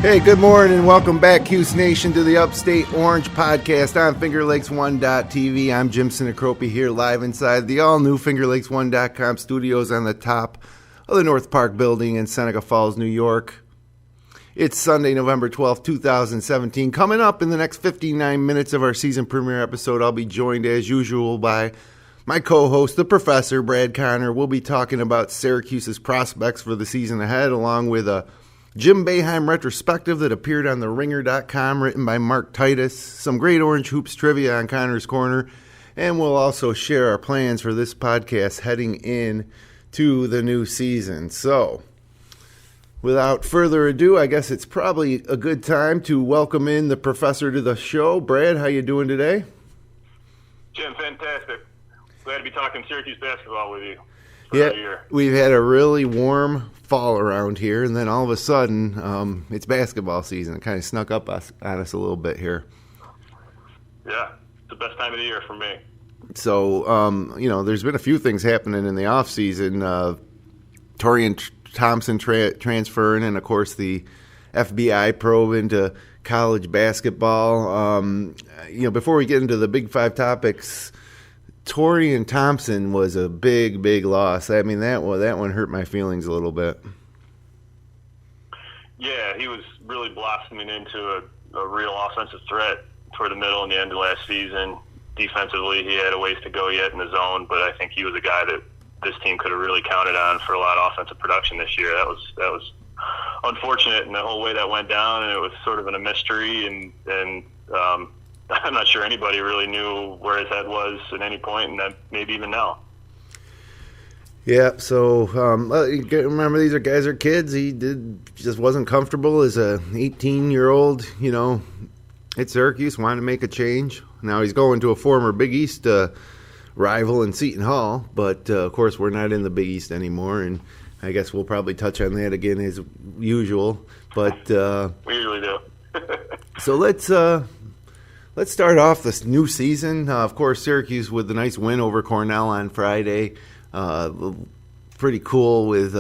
Hey, good morning and welcome back, Cuse Nation, to the Upstate Orange Podcast on FingerLakes1.tv. I'm Jim Sinicropi here live inside the all-new FingerLakes1.com studios on the top of the North Park building in Seneca Falls, New York. It's Sunday, November 12th, 2017. Coming up in the next 59 minutes of our season premiere episode, I'll be joined as usual by my co-host, the Professor, Brad Connor. We'll be talking about Syracuse's prospects for the season ahead, along with a Jim Boeheim retrospective that appeared on theringer.com, written by Mark Titus, some great Orange Hoops trivia on Connor's Corner, and we'll also share our plans for this podcast heading in to the new season. So, without further ado, I guess it's probably a good time to welcome in the Professor to the show. Brad, how you doing today? Jim, fantastic. Glad to be talking Syracuse basketball with you. Yeah, we've had a really warm fall around here, and then all of a sudden, it's basketball season. It kind of snuck up on us a little bit here. Yeah, it's the best time of the year for me. So, there's been a few things happening in the off season. Torian Thompson transferring, and of course the FBI probe into college basketball. Before we get into the big five topics, Torian Thompson was a big, big loss. I mean, that one hurt my feelings a little bit. Yeah, he was really blossoming into a real offensive threat toward the middle and the end of last season. Defensively, he had a ways to go yet in the zone, but I think he was a guy that this team could have really counted on for a lot of offensive production this year. That was unfortunate in the whole way that went down, and it was sort of a mystery, and I'm not sure anybody really knew where his head was at any point, and maybe even now. Yeah, so remember, these guys are kids. He just wasn't comfortable as a 18-year-old, at Syracuse, wanted to make a change. Now he's going to a former Big East rival in Seton Hall, but of course we're not in the Big East anymore, and I guess we'll probably touch on that again as usual. But we usually do. So let's start off this new season. Of course, Syracuse with the nice win over Cornell on Friday. Pretty cool with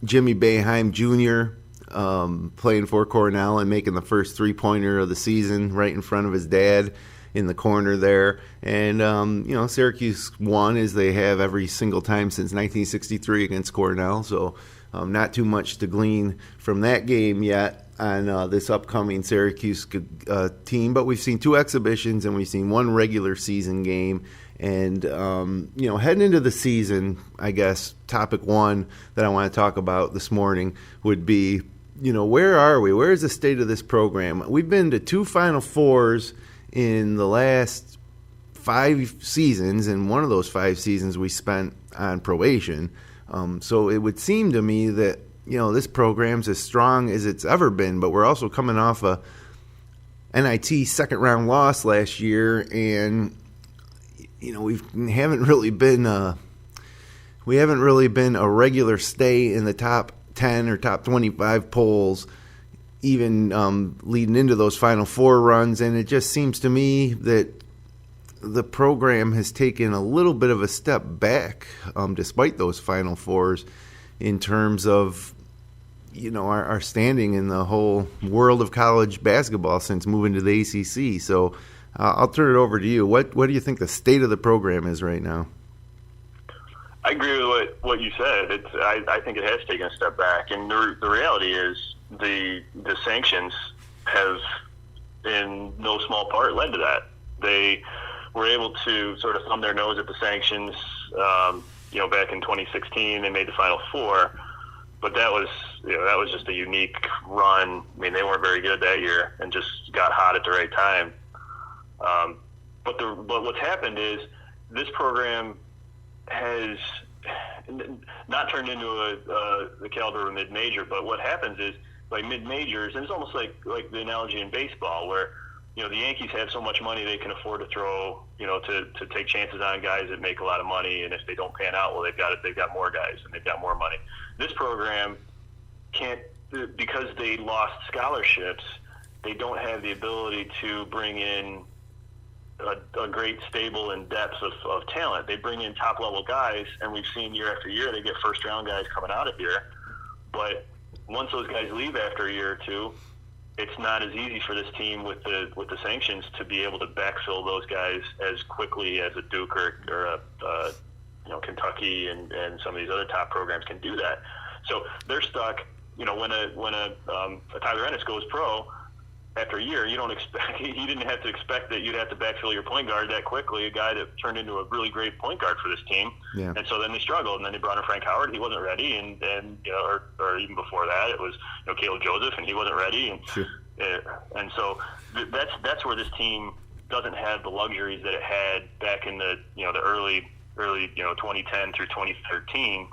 Jimmy Boeheim Jr. Playing for Cornell and making the first three-pointer of the season right in front of his dad in the corner there. And, Syracuse won as they have every single time since 1963 against Cornell. So not too much to glean from that game yet on this upcoming Syracuse team. But we've seen two exhibitions and we've seen one regular season game. And, heading into the season, I guess topic one that I want to talk about this morning would be, where are we? Where is the state of this program? We've been to two Final Fours in the last 5 seasons, and one of those 5 seasons we spent on probation. So it would seem to me that, this program's as strong as it's ever been, but we're also coming off a NIT second-round loss last year, and, we haven't really been a regular stay in the top 10 or top 25 polls, even leading into those Final Four runs, and it just seems to me that the program has taken a little bit of a step back despite those Final Fours in terms of, our standing in the whole world of college basketball since moving to the ACC. So I'll turn it over to you. What do you think the state of the program is right now? I agree with what you said. I think it has taken a step back, and the reality is the sanctions have, in no small part, led to that. They were able to sort of thumb their nose at the sanctions. Back in 2016, they made the Final Four, but that was just a unique run. I mean, they weren't very good that year and just got hot at the right time. But what's happened is this program has not turned into the caliber of a mid-major, but what happens is, like mid-majors, and it's almost like the analogy in baseball where, the Yankees have so much money they can afford to throw, to take chances on guys that make a lot of money, and if they don't pan out, well, they've got more guys and they've got more money. This program can't, because they lost scholarships, they don't have the ability to bring in a great stable and depth of talent. They bring in top level guys, and we've seen year after year they get first round guys coming out of here, but once those guys leave after a year or two, it's not as easy for this team with the sanctions to be able to backfill those guys as quickly as a Duke or a Kentucky and some of these other top programs can do that. So they're stuck. When a Tyler Ennis goes pro after a year, you don't expect he didn't have to expect that you'd have to backfill your point guard that quickly. A guy that turned into a really great point guard for this team, and so then they struggled. And then they brought in Frank Howard. He wasn't ready, and or even before that, it was Caleb Joseph, and he wasn't ready. And sure. And so that's where this team doesn't have the luxuries that it had back in the early 2010 through 2013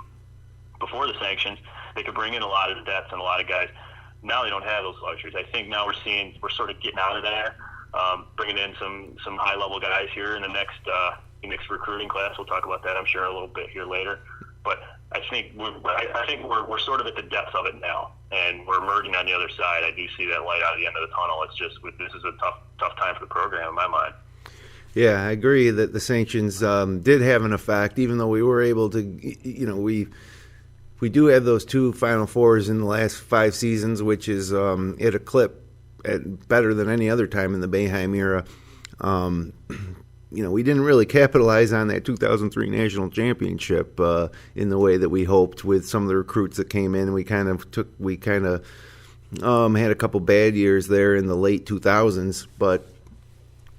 before the sanctions. They could bring in a lot of depth and a lot of guys. Now they don't have those luxuries. I think now we're sort of getting out of that, bringing in some high level guys here in the next recruiting class. We'll talk about that, I'm sure, a little bit here later. But I think we're sort of at the depths of it now, and we're emerging on the other side. I do see that light out of the end of the tunnel. It's just this is a tough time for the program in my mind. Yeah, I agree that the sanctions did have an effect, even though we were able to, we do have those 2 Final Fours in the last 5 seasons, which is at a clip better than any other time in the Boeheim era. We didn't really capitalize on that 2003 national championship in the way that we hoped with some of the recruits that came in. We kind of had a couple bad years there in the late 2000s, but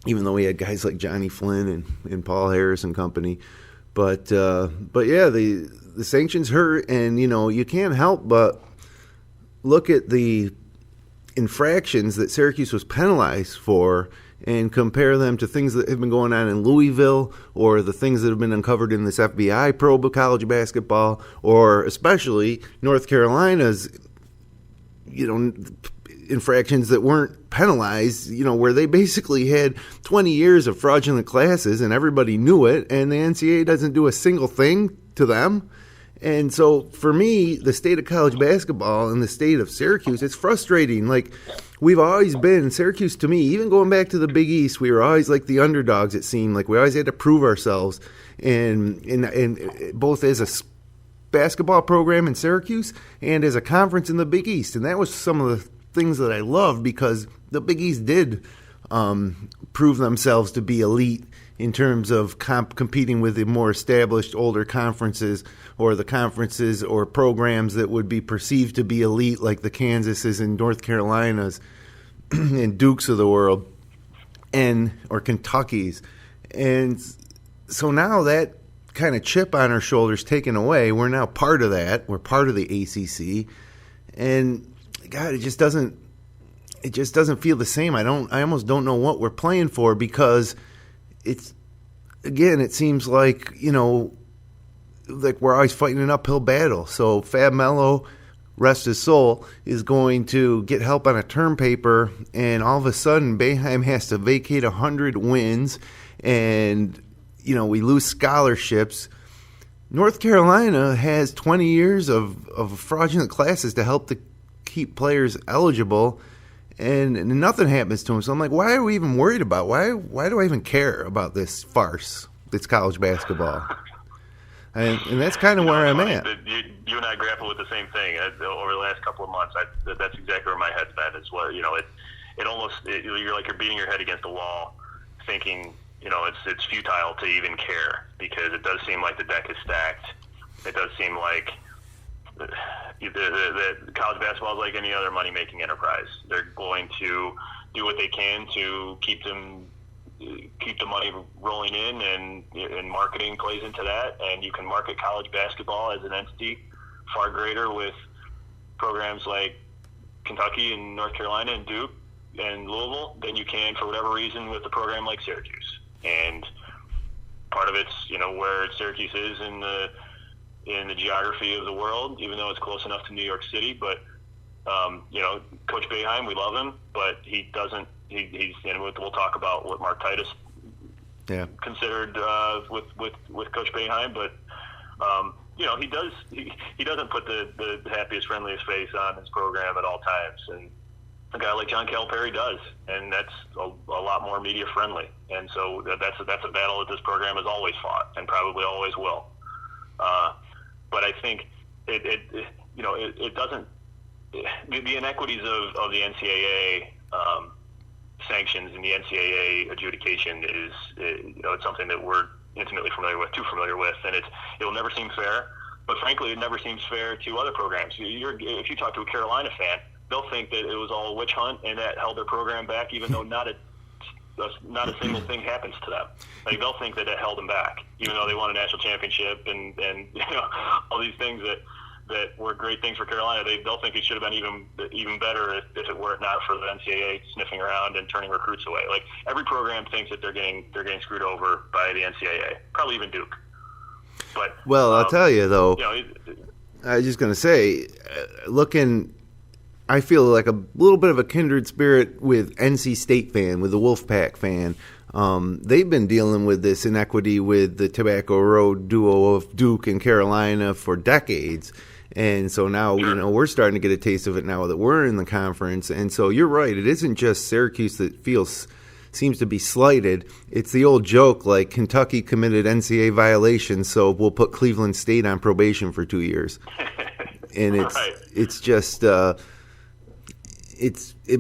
even though we had guys like Johnny Flynn and Paul Harris and company, but yeah, the sanctions hurt, and you can't help but look at the infractions that Syracuse was penalized for and compare them to things that have been going on in Louisville or the things that have been uncovered in this FBI probe of college basketball, or especially North Carolina's infractions that weren't penalized, where they basically had 20 years of fraudulent classes and everybody knew it, and the NCAA doesn't do a single thing to them. And so for me, the state of college basketball and the state of Syracuse, it's frustrating. Like, we've always been, Syracuse to me, even going back to the Big East, we were always like the underdogs, it seemed. Like, we always had to prove ourselves. And both as a basketball program in Syracuse and as a conference in the Big East. And that was some of the things that I loved, because the Big East did prove themselves to be elite in terms of competing with the more established older conferences, or the conferences or programs that would be perceived to be elite, like the Kansases and North Carolinas and Dukes of the world, or Kentuckys. And so now that kind of chip on our shoulders taken away, we're now part of that. We're part of the ACC, and God, it just doesn't feel the same. I almost don't know what we're playing for, because it seems like, like we're always fighting an uphill battle. So Fab Melo, rest his soul, is going to get help on a term paper, and all of a sudden Boeheim has to vacate 100 wins, and we lose scholarships. North Carolina has 20 years of fraudulent classes to help to keep players eligible, and nothing happens to them. So I'm like, why are we even worried about? Why do I even care about this farce that's college basketball? And that's kind of where I'm at. You and I grapple with the same thing over the last couple of months. That's exactly where my head's been. Is what it almost you're like you're beating your head against the wall, thinking it's futile to even care, because it does seem like the deck is stacked. It does seem like the college basketball is like any other money-making enterprise. They're going to do what they can to keep the money rolling in, and marketing plays into that. And you can market college basketball as an entity far greater with programs like Kentucky and North Carolina and Duke and Louisville than you can, for whatever reason, with a program like Syracuse. And part of it's where Syracuse is in the geography of the world, even though it's close enough to New York City. But Coach Boeheim, we love him, but he doesn't. We'll talk about what Mark Titus considered with Coach Boeheim, but he doesn't put the happiest, friendliest face on his program at all times, and a guy like John Calipari does, and that's a lot more media friendly. And so that's a battle that this program has always fought and probably always will. But I think it doesn't the inequities of the NCAA sanctions and the NCAA adjudication is it's something that we're intimately too familiar with, and it will never seem fair. But frankly, it never seems fair to other programs. If you talk to a Carolina fan, they'll think that it was all a witch hunt and that held their program back, even though not a single thing happens to them. Like, they'll think that it held them back, even though they won a national championship and all these things that were great things for Carolina. They'll think it should have been even better if it were not for the NCAA sniffing around and turning recruits away. Like, every program thinks that they're getting screwed over by the NCAA, probably even Duke. But I'll tell you though, I was just going to say, I feel like a little bit of a kindred spirit with NC State fan, with the Wolfpack fan. They've been dealing with this inequity with the Tobacco Road duo of Duke and Carolina for decades. And so now, we're starting to get a taste of it now that we're in the conference. And so you're right. It isn't just Syracuse that seems to be slighted. It's the old joke, like Kentucky committed NCAA violations, so we'll put Cleveland State on probation for 2 years. And it's just it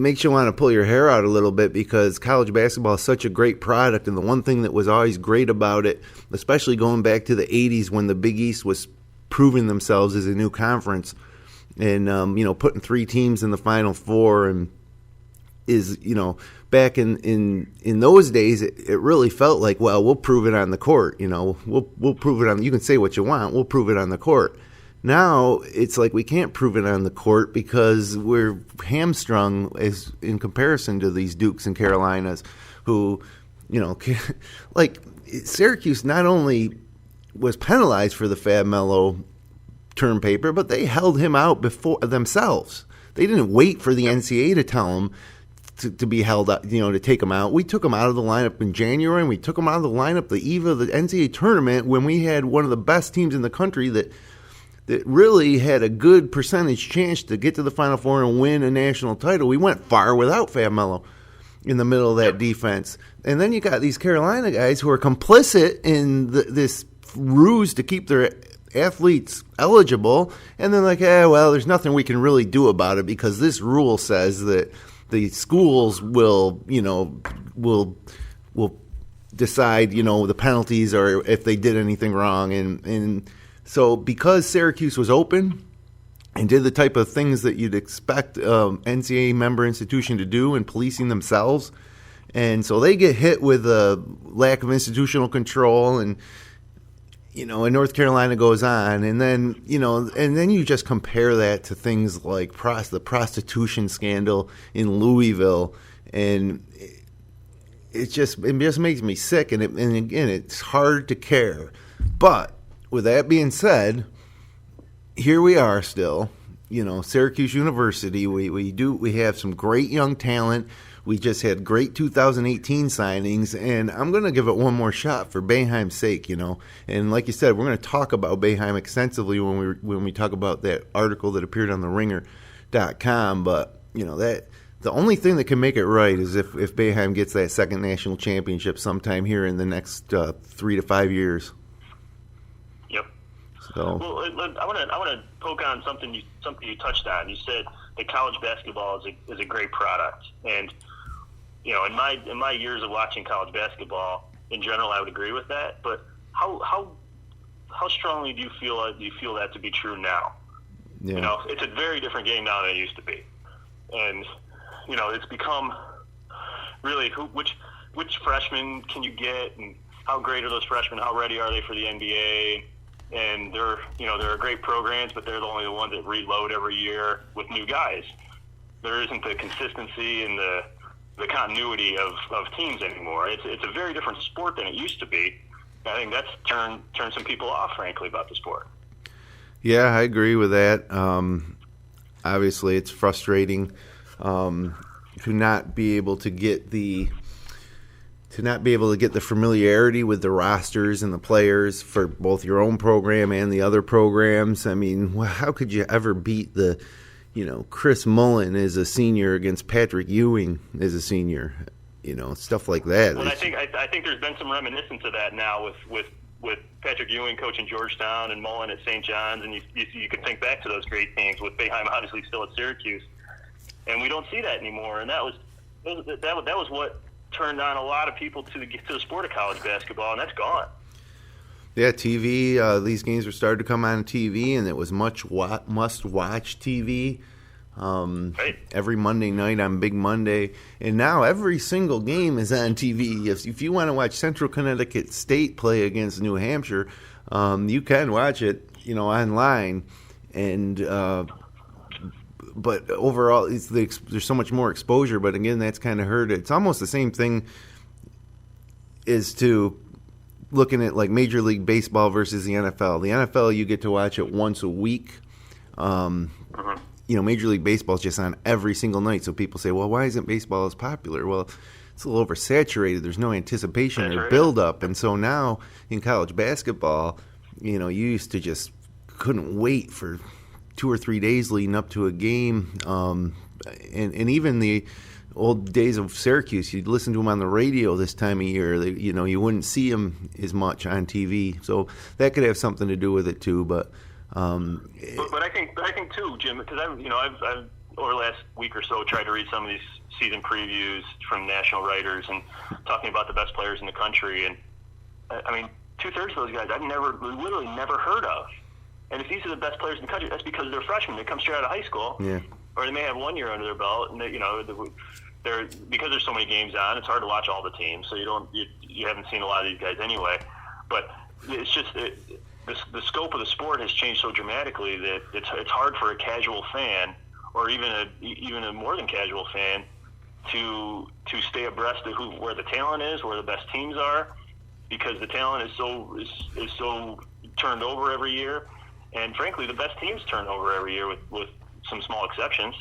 makes you want to pull your hair out a little bit, because college basketball is such a great product, and the one thing that was always great about it, especially going back to the 80s when the Big East was proving themselves as a new conference, and putting 3 teams in the Final Four, and is back in those days, it really felt like, well, we'll prove it on the court. We'll prove it on. You can say what you want. We'll prove it on the court. Now it's like we can't prove it on the court because we're hamstrung as in comparison to these Dukes and Carolinas, who, like Syracuse not only was penalized for the Fab Melo term paper, but they held him out before themselves. They didn't wait for the NCAA to tell them to be held up, to take him out. We took him out of the lineup in January, and we took him out of the lineup the eve of the NCAA tournament when we had one of the best teams in the country that really had a good percentage chance to get to the Final Four and win a national title. We went far without Fab Melo in the middle of that defense. And then you got these Carolina guys who are complicit in this ruse to keep their athletes eligible, and then there's nothing we can really do about it because this rule says that the schools will decide, the penalties or if they did anything wrong. And so because Syracuse was open and did the type of things that you'd expect NCAA member institution to do in policing themselves, and so they get hit with a lack of institutional control, and and North Carolina goes on, and then you just compare that to things like the prostitution scandal in Louisville, and it just makes me sick, and again, it's hard to care. But with that being said, here we are still, Syracuse University. We have some great young talent. We just had great 2018 signings, and I'm going to give it one more shot for Boeheim's sake, And like you said, we're going to talk about Boeheim extensively when we talk about that article that appeared on the Ringer.com. But that the only thing that can make it right is if Boeheim gets that second national championship sometime here in the next 3 to 5 years. Yep. So. Well, I want to poke on something you touched on. You said that college basketball is a great product, and in my years of watching college basketball, in general, I would agree with that. But how strongly do you feel that to be true now? Yeah. It's a very different game now than it used to be, and it's become really which freshmen can you get, and how great are those freshmen? How ready are they for the NBA? And they're great programs, but they're only the ones that reload every year with new guys. There isn't the consistency and the continuity of teams anymore. It's a very different sport than it used to be. I think that's turned some people off, frankly, about the sport. Yeah, I agree with that. Obviously, it's frustrating to not be able to get the familiarity with the rosters and the players for both your own program and the other programs. I mean, how could you ever beat Chris Mullen as a senior against Patrick Ewing as a senior? Stuff like that. Well, I think there's been some reminiscence of that now with with Patrick Ewing coaching Georgetown and Mullen at St. John's, and you can think back to those great teams with Boeheim obviously still at Syracuse, and we don't see that anymore. And that was what turned on a lot of people to the sport of college basketball, and that's gone. Yeah, TV. These games were started to come on TV, and it was must-watch TV. Right. Every Monday night on Big Monday, and now every single game is on TV. If you want to watch Central Connecticut State play against New Hampshire, you can watch it, online. And but overall, there's so much more exposure. But again, that's kind of hurt. It's almost the same thing as to looking at like Major League Baseball versus the NFL. The NFL, you get to watch it once a week. Major League Baseball is just on every single night. So people say, well, why isn't baseball as popular? Well, it's a little oversaturated. There's no anticipation or build-up. And so now in college basketball, you used to just couldn't wait for 2 or 3 days leading up to a game. And even the old days of Syracuse, you'd listen to them on the radio this time of year. You wouldn't see them as much on TV. So that could have something to do with it too. But I think too, Jim, because I've over the last week or so tried to read some of these season previews from national writers and talking about the best players in the country, and I mean 2/3 of those guys I've literally never heard of. And if these are the best players in the country, that's because they're freshmen. They come straight out of high school, or they may have 1 year under their belt, and they're because there's so many games on. It's hard to watch all the teams, so you haven't seen a lot of these guys anyway. But it's just. The scope of the sport has changed so dramatically that it's hard for a casual fan, or even a more than casual fan, to stay abreast of where the talent is, where the best teams are, because the talent is so turned over every year, and frankly, the best teams turn over every year with some small exceptions,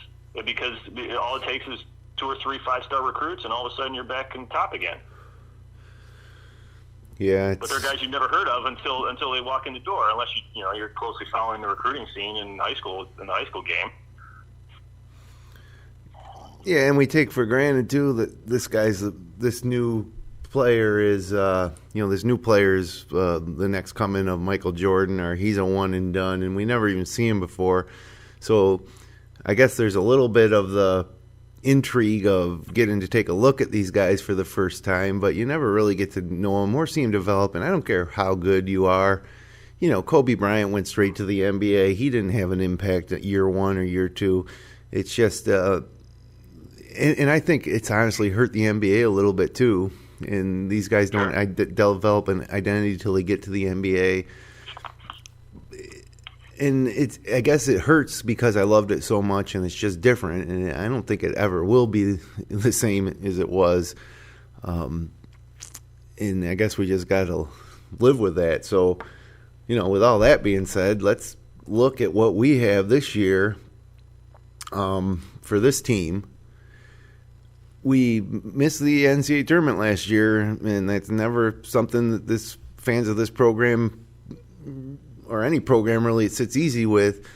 because all it takes is 2 or 3 5-star recruits, and all of a sudden you're back in top again. Yeah, but they're guys you've never heard of until they walk in the door, unless you're closely following the recruiting scene in the high school game. Yeah, and we take for granted too that this new player is the next coming of Michael Jordan, or he's a one and done, and we never even see him before. So I guess there's a little bit of the intrigue of getting to take a look at these guys for the first time, but you never really get to know them or see them develop. And I don't care how good you are. Kobe Bryant went straight to the NBA. He didn't have an impact at year 1 or year 2. It's just, and I think it's honestly hurt the NBA a little bit too. And these guys don't develop an identity till they get to the NBA. And I guess it hurts because I loved it so much, and it's just different. And I don't think it ever will be the same as it was. And I guess we just got to live with that. So, with all that being said, let's look at what we have this year for this team. We missed the NCAA tournament last year, and that's never something that fans of this program or any program really sits easy with.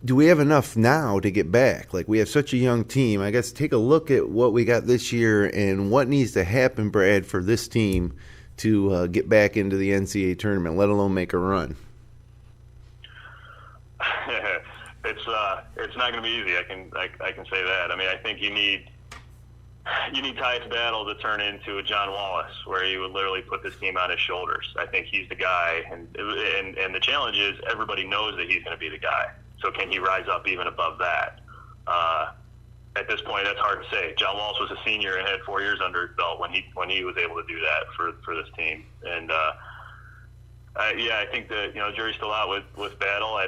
Do we have enough now to get back? Like, we have such a young team. I guess take a look at what we got this year and what needs to happen, Brad, for this team to get back into the NCAA tournament, let alone make a run. It's not going to be easy. I can say that. I mean, I think you need Tyus Battle to turn into a John Wallace, where he would literally put this team on his shoulders. I think he's the guy, and the challenge is everybody knows that he's going to be the guy. So can he rise up even above that? At this point, that's hard to say. John Wallace was a senior and had 4 years under his belt when he was able to do that for this team. And I think that jury's still out with Battle. I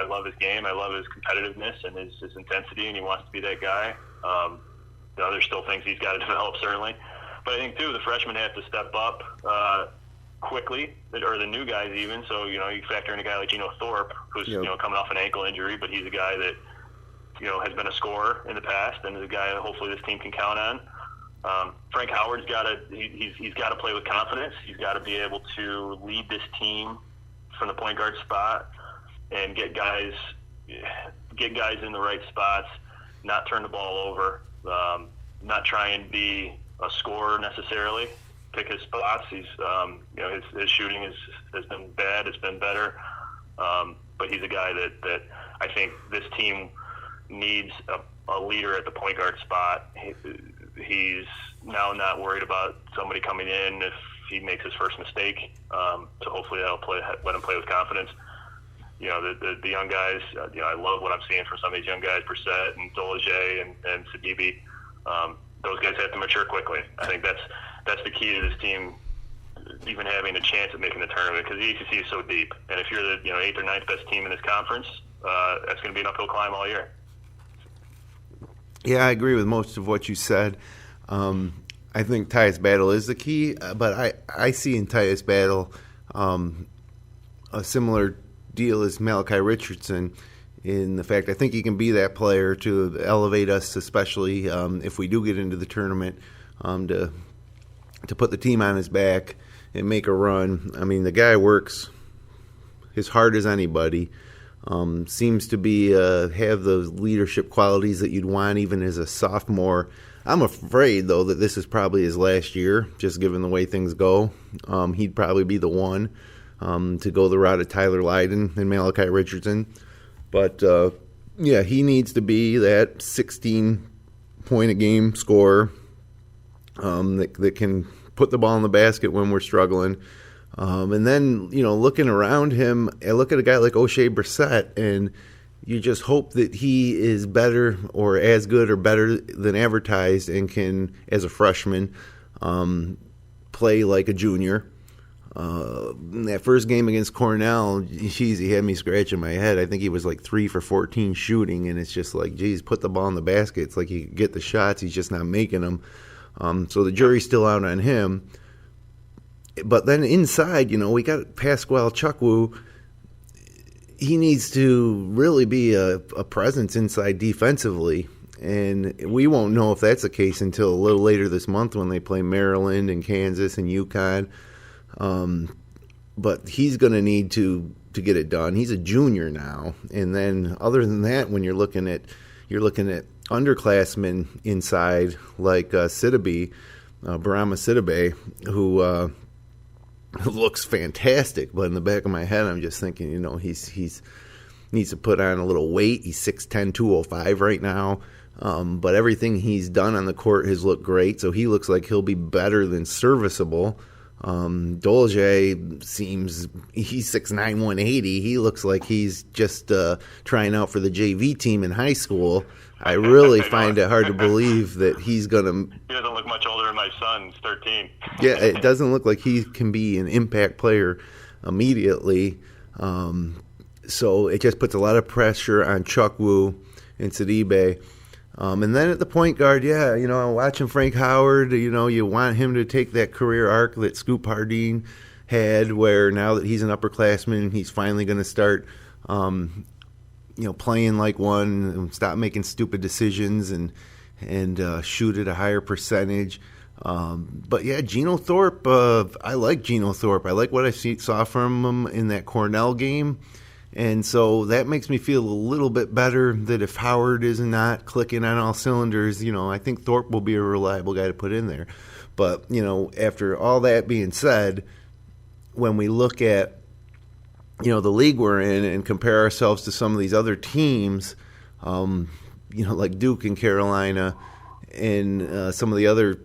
love his game. I love his competitiveness and his intensity, and he wants to be that guy. There's still things he's got to develop, certainly. But I think, too, the freshmen have to step up quickly, or the new guys even. So, you factor in a guy like Geno Thorpe, who's, coming off an ankle injury, but he's a guy that, has been a scorer in the past and is a guy that hopefully this team can count on. Frank Howard's got to he's got to play with confidence. He's got to be able to lead this team from the point guard spot and get guys in the right spots, not turn the ball over, not try and be a scorer necessarily, pick his spots. He's his shooting has been bad. It's been better, but he's a guy that I think this team needs a leader at the point guard spot. He's now not worried about somebody coming in if he makes his first mistake. So hopefully that'll let him play with confidence. The young guys, I love what I'm seeing from some of these young guys, Brissett and Dolage and Sidibe. Those guys have to mature quickly. I think that's the key to this team even having a chance at making the tournament, because the ACC is so deep. And if you're the 8th or 9th best team in this conference, that's going to be an uphill climb all year. Yeah, I agree with most of what you said. I think Tyus Battle is the key, but I see in Tyus Battle a similar deal as Malachi Richardson in the fact I think he can be that player to elevate us, especially if we do get into the tournament, to put the team on his back and make a run. I mean, the guy works as hard as anybody. Seems to be have those leadership qualities that you'd want even as a sophomore. I'm afraid, though, that this is probably his last year, just given the way things go. He'd probably be the one to go the route of Tyler Lydon and Malachi Richardson. But, he needs to be that 16-point-a-game scorer that can put the ball in the basket when we're struggling. And then, looking around him, I look at a guy like O'Shea Brissett, and you just hope that he is better or as good or better than advertised and can, as a freshman, play like a junior. That first game against Cornell, he had me scratching my head. I think he was like 3 for 14 shooting, and it's just like, geez, put the ball in the basket. It's like he could get the shots, he's just not making them. So the jury's still out on him. But then inside, we got Pasquale Chukwu. He needs to really be a presence inside defensively. And we won't know if that's the case until a little later this month when they play Maryland and Kansas and UConn. But he's going to need to get it done. He's a junior now. And then other than that, when you're looking at underclassmen inside like Sidibe, Barama Sidibe, who looks fantastic, but in the back of my head, I'm just thinking, he's needs to put on a little weight. He's 6'10", 205 right now, but everything he's done on the court has looked great, so he looks like he'll be better than serviceable. Dolage seems, he's 6'9", 180. He looks like he's just trying out for the JV team in high school. I really find it hard to believe that he's going to... He doesn't look much older than my son. He's 13. Yeah, it doesn't look like he can be an impact player immediately. So it just puts a lot of pressure on Chukwu and Sidibe. And then at the point guard, watching Frank Howard, you want him to take that career arc that Scoop Hardeen had, where now that he's an upperclassman, he's finally going to start... playing like one, and stop making stupid decisions and shoot at a higher percentage. But yeah, Geno Thorpe, I like Geno Thorpe. I like what I saw from him in that Cornell game. And so that makes me feel a little bit better that if Howard is not clicking on all cylinders, I think Thorpe will be a reliable guy to put in there. But, after all that being said, when we look at the league we're in and compare ourselves to some of these other teams, like Duke and Carolina and some of the other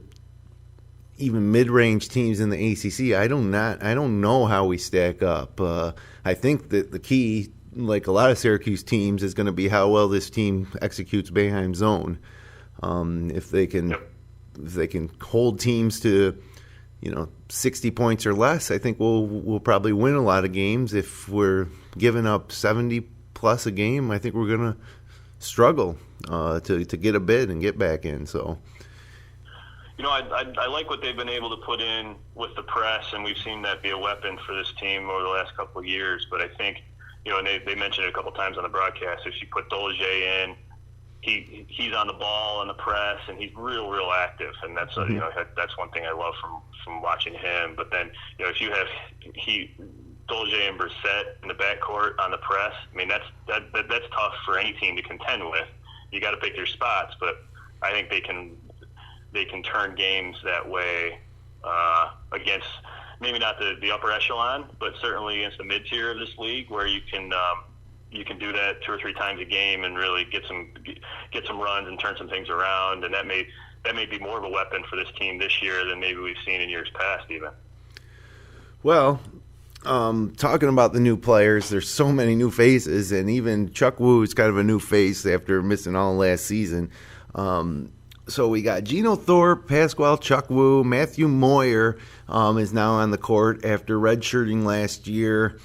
even mid-range teams in the ACC, I don't know how we stack up. I think that the key, like a lot of Syracuse teams, is going to be how well this team executes Boeheim's zone. If they can hold teams to 60 points or less, I think we'll probably win a lot of games. If we're giving up 70 plus a game, I think we're going to struggle to get a bid and get back in. So, I like what they've been able to put in with the press, and we've seen that be a weapon for this team over the last couple of years. But I think, and they mentioned it a couple times on the broadcast, if you put Dolage in, he's on the ball in the press, and he's real active, and that's that's one thing I love from watching him. But then if you have Dolage and Brissett in the backcourt on the press, I mean that's tough for any team to contend with. You got to pick your spots, but I think they can turn games that way against maybe not the upper echelon, but certainly against the mid-tier of this league, where you can do that 2 or 3 times a game and really get some runs and turn some things around, and that may be more of a weapon for this team this year than maybe we've seen in years past even. Well, talking about the new players, there's so many new faces, and even Chuck Wu is kind of a new face after missing all last season. So we got Geno Thorpe, Pasquale Chuck Wu, Matthew Moyer is now on the court after redshirting last year.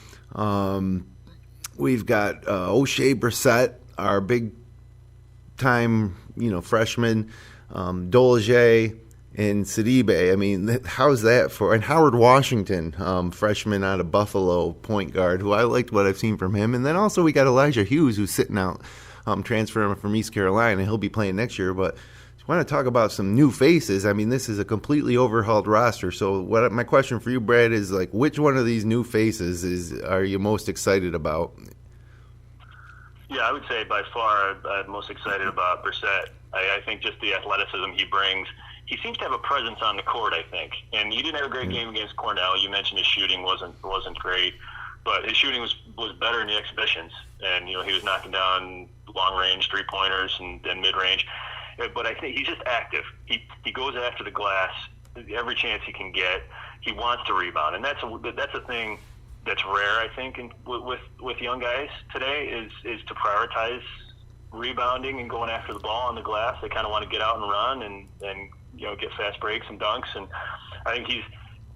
We've got O'Shea Brissett, our big-time freshman, Dolje, and Sidibe. I mean, how's that for? And Howard Washington, freshman out of Buffalo, point guard, who I liked what I've seen from him. And then also we got Elijah Hughes, who's sitting out, transferring from East Carolina. He'll be playing next year. But I want to talk about some new faces. I mean, this is a completely overhauled roster. So my question for you, Brad, is like, which one of these new faces are you most excited about? Yeah, I would say by far I'm most excited about Brissett. I think just the athleticism he brings. He seems to have a presence on the court, I think. And he didn't have a great game against Cornell. You mentioned his shooting wasn't great, but his shooting was better in the exhibitions. And he was knocking down long-range three-pointers and mid-range. But I think he's just active. He goes after the glass every chance he can get. He wants to rebound, and that's a thing that's rare, I think, with young guys today is to prioritize rebounding and going after the ball on the glass. They kind of want to get out and run and get fast breaks and dunks. And I think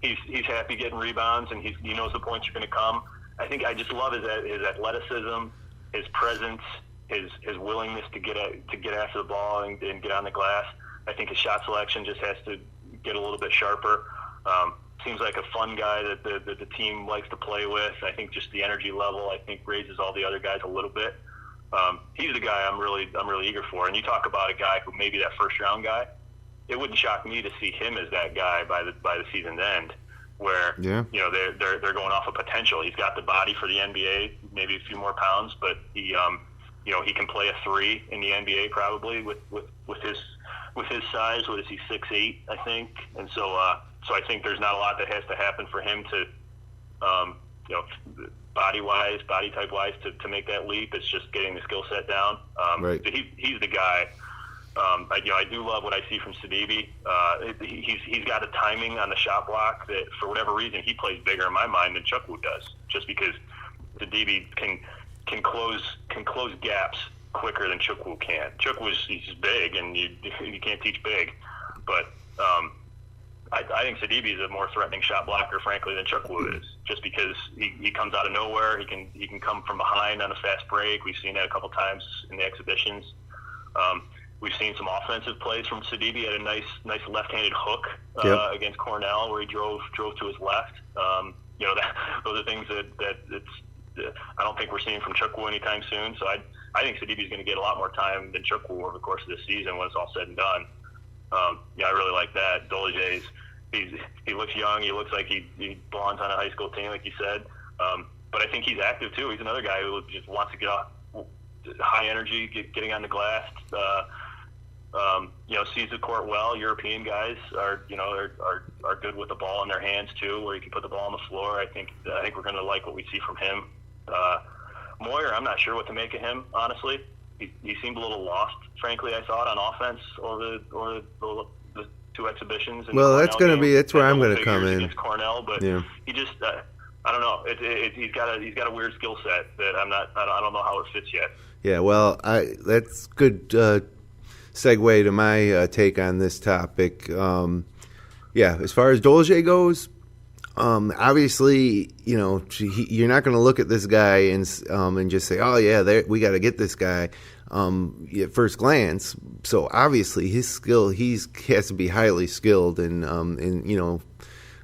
he's happy getting rebounds, and he knows the points are going to come. I think I just love his athleticism, his presence, his willingness to get after the ball and get on the glass. I think his shot selection just has to get a little bit sharper. Seems like a fun guy that the team likes to play with. I think just the energy level, I think, raises all the other guys a little bit. He's the guy I'm really eager for. And you talk about a guy who maybe that first round guy. It wouldn't shock me to see him as that guy by the season's end, where they're going off of potential. He's got the body for the NBA, maybe a few more pounds, but he can play a 3 in the NBA probably with his size. What is he, 6'8", I think? And so I think there's not a lot that has to happen for him to, body type wise, to make that leap. It's just getting the skill set down. Right. So he's the guy. I do love what I see from Sidibe. He's got a timing on the shot block that, for whatever reason, he plays bigger in my mind than Chuck Wu does. Just because Sidibe can close gaps quicker than Chuck Wu can. Chuck Wu's he's big, and you can't teach big, but I think Sidibe is a more threatening shot blocker, frankly, than Chuck Wu is. Just because he comes out of nowhere, he can come from behind on a fast break. We've seen that a couple times in the exhibitions. We've seen some offensive plays from Sidibe. Had a nice left-handed hook against Cornell, where he drove to his left. Those are things that I don't think we're seeing from Chuck Wu anytime soon. So I think Sidibe's going to get a lot more time than Chuck Wu over the course of this season when it's all said and done. I really like that. Dolje's, he looks young. He looks like he belongs on a high school team, like you said. But I think he's active too. He's another guy who just wants to get off high energy, getting on the glass. Sees the court well. European guys are good with the ball in their hands too, where you can put the ball on the floor. I think we're going to like what we see from him. Moyer, I'm not sure what to make of him, honestly. He seemed a little lost, frankly. I thought on offense over the 2 exhibitions. Well, that's where I'm going to come in against Cornell, but he just I don't know. He's got a weird skill set that I don't know how it fits yet. Yeah, well, that's good segue to my take on this topic. As far as Dolje goes, obviously, you're not going to look at this guy and just say, oh yeah, we got to get this guy at first glance. So obviously, his skill, he has to be highly skilled, and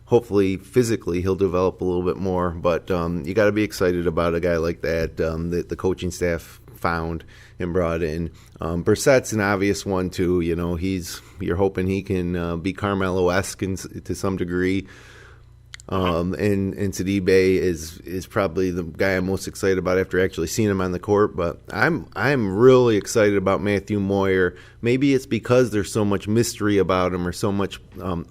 hopefully physically he'll develop a little bit more. But you got to be excited about a guy like that that the coaching staff found and brought in. Brissett's an obvious one too. You're hoping he can be Carmelo-esque to some degree. And Sidibe is probably the guy I'm most excited about after actually seeing him on the court. But I'm really excited about Matthew Moyer. Maybe it's because there's so much mystery about him, or so much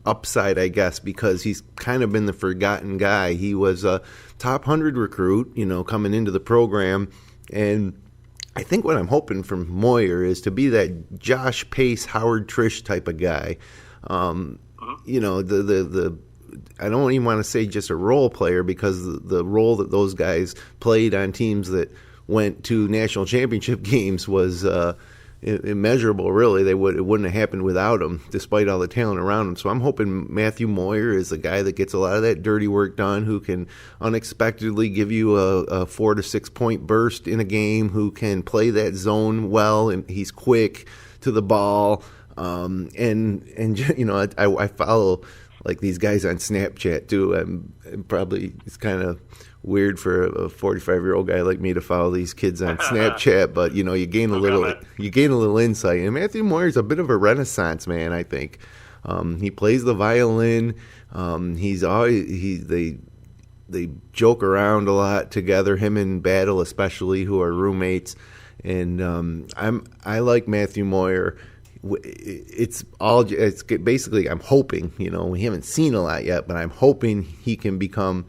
upside, I guess, because he's kind of been the forgotten guy. He was a top 100 recruit, coming into the program, and I think what I'm hoping from Moyer is to be that Josh Pace, Howard Trish type of guy. I don't even want to say just a role player, because the role that those guys played on teams that went to national championship games was immeasurable, really. It wouldn't have happened without him, despite all the talent around him. So I'm hoping Matthew Moyer is the guy that gets a lot of that dirty work done, who can unexpectedly give you a 4 to 6 point burst in a game, who can play that zone well, and he's quick to the ball. I follow like these guys on Snapchat too. It's kind of weird for a 45-year-old guy like me to follow these kids on Snapchat, but you gain a little insight. And Matthew Moyer is a bit of a renaissance man, I think. He plays the violin. They joke around a lot together, him and Battle especially, who are roommates. And I like Matthew Moyer. It's basically, I'm hoping, we haven't seen a lot yet, but I'm hoping he can become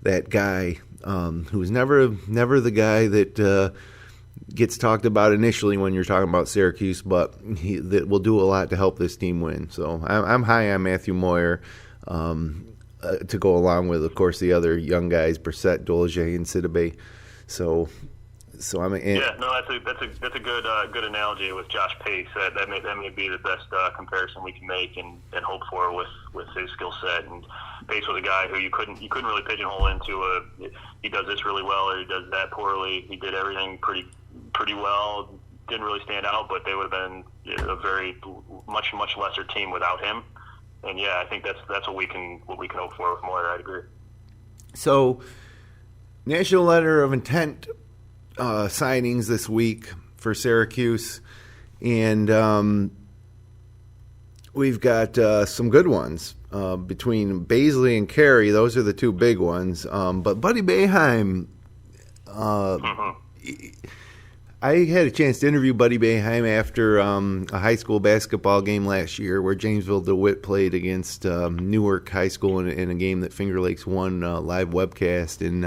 that guy who's never the guy that gets talked about initially when you're talking about Syracuse, but that will do a lot to help this team win. So I'm high on Matthew Moyer, to go along with, of course, the other young guys, Brissett, Dolezaj, and Sidibe. So that's a good analogy with Josh Pace. That may be the best comparison we can make and hope for with his skill set. And Pace was a guy who you couldn't really pigeonhole into he does this really well or he does that poorly. He did everything pretty well. Didn't really stand out, but they would have been a very much lesser team without him. And I think that's what we can hope for with Moyer. I'd agree. So, national letter of intent signings this week for Syracuse, and we've got some good ones between Baisley and Carey. Those are the two big ones. But Buddy Boeheim, I had a chance to interview Buddy Boeheim after a high school basketball game last year where Jamesville DeWitt played against Newark High School in a game that Finger Lakes won live webcast. And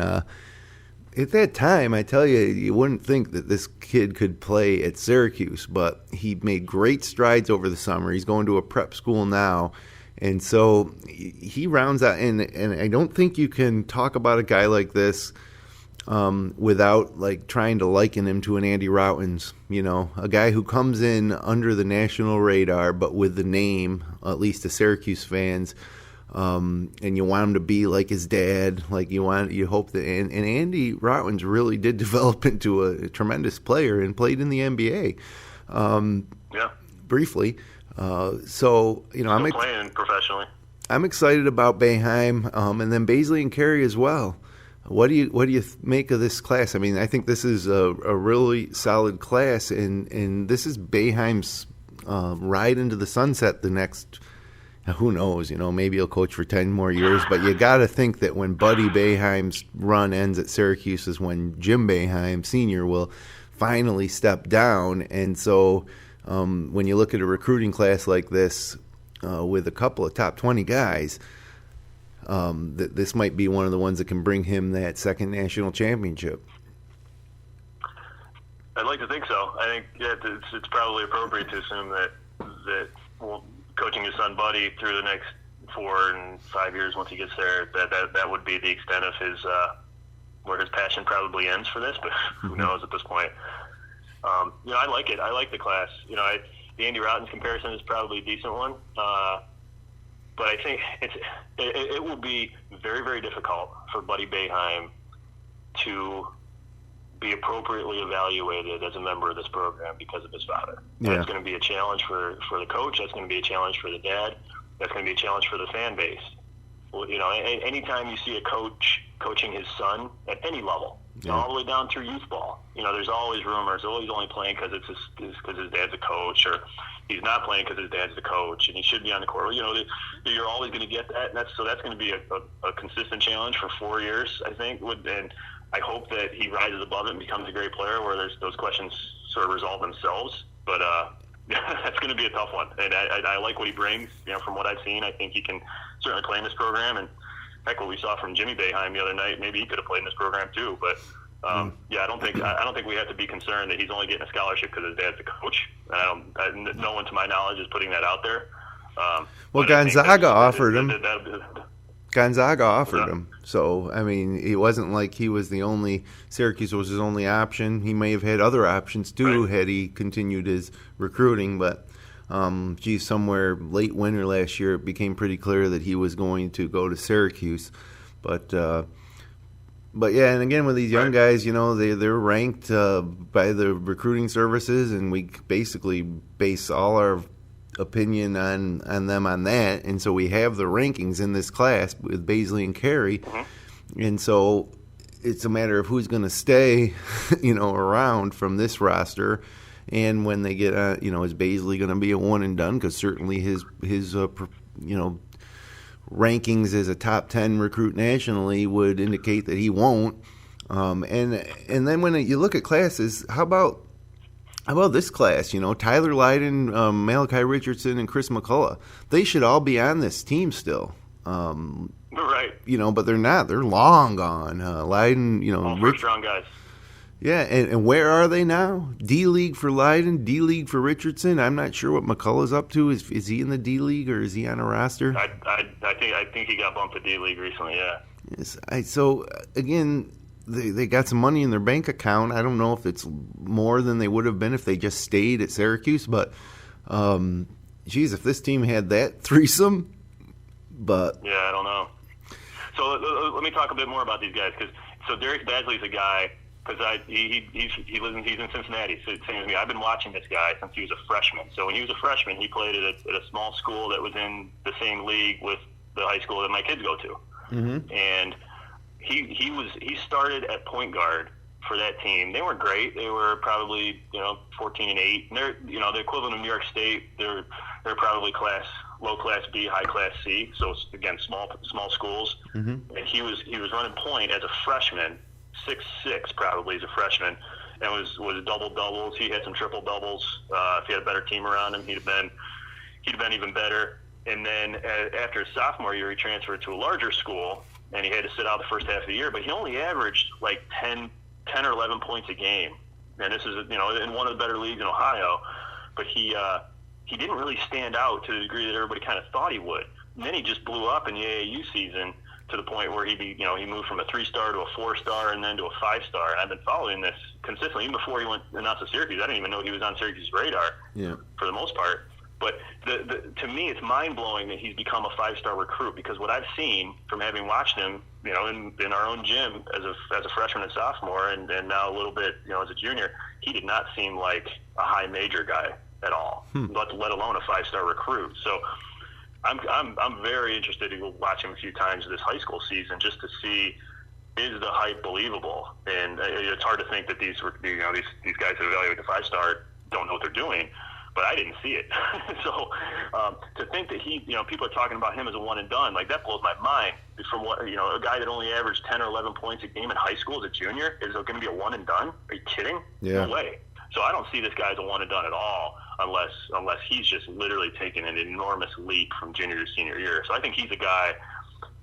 at that time, I tell you wouldn't think that this kid could play at Syracuse, but he made great strides over the summer. He's going to a prep school now, and so he rounds out. And I don't think you can talk about a guy like this without like trying to liken him to an Andy Routins, a guy who comes in under the national radar, but with the name, at least to Syracuse fans. And you want him to be like his dad, like you hope that, and Andy Routins really did develop into a tremendous player and played in the NBA, briefly. So I'm playing professionally. I'm excited about Boeheim, and then Baisley and Carey as well. What do you make of this class? I mean, I think this is a really solid class, and this is Boeheim's ride into the sunset. The next. Who knows? Maybe he'll coach for 10 more years. But you got to think that when Buddy Boeheim's run ends at Syracuse is when Jim Boeheim Sr. will finally step down. And so when you look at a recruiting class like this with a couple of top 20 guys, this might be one of the ones that can bring him that second national championship. I'd like to think so. I think it's probably appropriate to assume that coaching his son Buddy through the next 4 and 5 years once he gets there, that would be the extent of his where his passion probably ends for this, but who knows at this point. I like it. I like the class. The Andy Routins comparison is probably a decent one, but I think it will be very, very difficult for Buddy Boeheim to be appropriately evaluated as a member of this program because of his father. Yeah. That's going to be a challenge for the coach. That's going to be a challenge for the dad. That's going to be a challenge for the fan base. Well, anytime you see a coach coaching his son at any level, all the way down through youth ball. There's always rumors. Oh, he's only playing because his dad's a coach, or he's not playing because his dad's the coach, and he should be on the court. You're always going to get that, and that's going to be a consistent challenge for 4 years, I think. And I hope that he rises above it and becomes a great player, where those questions sort of resolve themselves. But that's going to be a tough one, and I like what he brings. From what I've seen, I think he can certainly play in this program. And heck, what we saw from Jimmy Boeheim the other night, maybe he could have played in this program too. But I don't think we have to be concerned that he's only getting a scholarship because his dad's the coach. No one, to my knowledge, is putting that out there. Well, Gonzaga offered him. Gonzaga offered him. So, I mean, it wasn't like Syracuse was his only option. He may have had other options, too, had he continued his recruiting. But, somewhere late winter last year, it became pretty clear that he was going to go to Syracuse. But yeah, and again, with these young guys, they're ranked by the recruiting services, and we basically base all our opinion on them on that. And so we have the rankings in this class with Baisley and Carey, and so it's a matter of who's going to stay, around from this roster. And when they get, is Baisley going to be a one and done? Because certainly his rankings as a top 10 recruit nationally would indicate that he won't. And then when you look at classes, how about this class? Tyler Lydon, Malachi Richardson, and Chris McCullough. They should all be on this team still. Right. But they're not. They're long gone. Lydon, all first-round guys. Yeah, and where are they now? D-League for Lydon, D-League for Richardson. I'm not sure what McCullough's up to. Is he in the D-League or is he on a roster? I think he got bumped to D-League recently, yeah. Yes, so, again, they got some money in their bank account. I don't know if it's more than they would have been if they just stayed at Syracuse. But, if this team had that threesome, but... Yeah, I don't know. So let me talk a bit more about these guys. So Darius Badgley's a guy... Because he's in Cincinnati, so same as me. I've been watching this guy since he was a freshman. So when he was a freshman, he played at a small school that was in the same league with the high school that my kids go to. Mm-hmm. And he started at point guard for that team. They weren't great. They were probably 14-8. And they're the equivalent of New York State. They're probably low class B, high class C. So again, small schools. Mm-hmm. And he was running point as a freshman. 6'6" probably as a freshman, and was double-doubles. He had some triple-doubles. If he had a better team around him, he'd have been even better. And then after his sophomore year, he transferred to a larger school, and he had to sit out the first half of the year. But he only averaged like 10 or 11 points a game. And this is in one of the better leagues in Ohio. But he didn't really stand out to the degree that everybody kind of thought he would. And then he just blew up in the AAU season, to the point where he moved from a 3-star to a 4-star and then to a 5-star. And I've been following this consistently. Even before he went announced to Syracuse, I didn't even know he was on Syracuse's radar for the most part. But to me, it's mind-blowing that he's become a 5-star recruit, because what I've seen from having watched him, in our own gym as a freshman and sophomore, and now a little bit, as a junior, he did not seem like a high major guy at all, let alone a 5-star recruit. So I'm very interested to watch him a few times this high school season just to see, is the hype believable? And it's hard to think that these guys that evaluate the 5-star don't know what they're doing, but I didn't see it. So to think that people are talking about him as a one and done, like, that blows my mind. From what a guy that only averaged 10 or 11 points a game in high school as a junior is going to be a one and done? Are you kidding? Yeah. No way. So I don't see this guy as a one and done at all, unless he's just literally taken an enormous leap from junior to senior year. So I think he's a guy.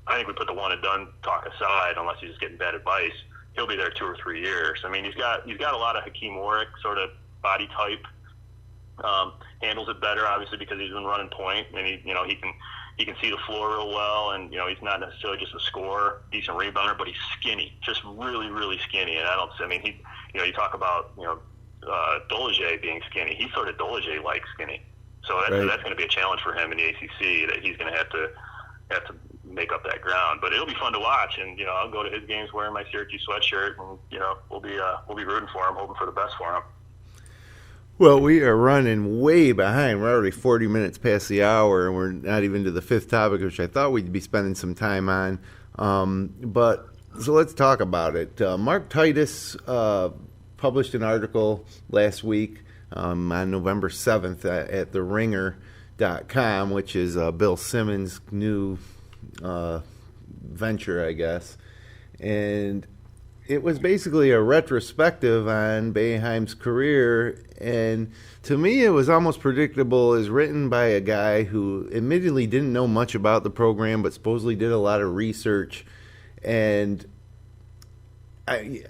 I think we put the one and done talk aside, unless he's just getting bad advice. He'll be there 2 or 3 years. I mean, he's got a lot of Hakeem Warwick sort of body type. Handles it better, obviously, because he's been running point, and he can see the floor real well, and he's not necessarily just a scorer, decent rebounder, but he's skinny, just really, really skinny. And you talk about Dolage being skinny. He's sort of Dolage-like skinny. So that's going to be a challenge for him in the ACC, that he's going to have to make up that ground. But it'll be fun to watch, and I'll go to his games wearing my Syracuse sweatshirt, and we'll be rooting for him, hoping for the best for him. Well, we are running way behind. We're already 40 minutes past the hour, and we're not even to the fifth topic, which I thought we'd be spending some time on. But So let's talk about it. Mark Titus published an article last week on November 7th at theringer.com, which is Bill Simmons' new venture, I guess. And it was basically a retrospective on Boeheim's career, and to me it was almost predictable, as written by a guy who admittedly didn't know much about the program but supposedly did a lot of research. And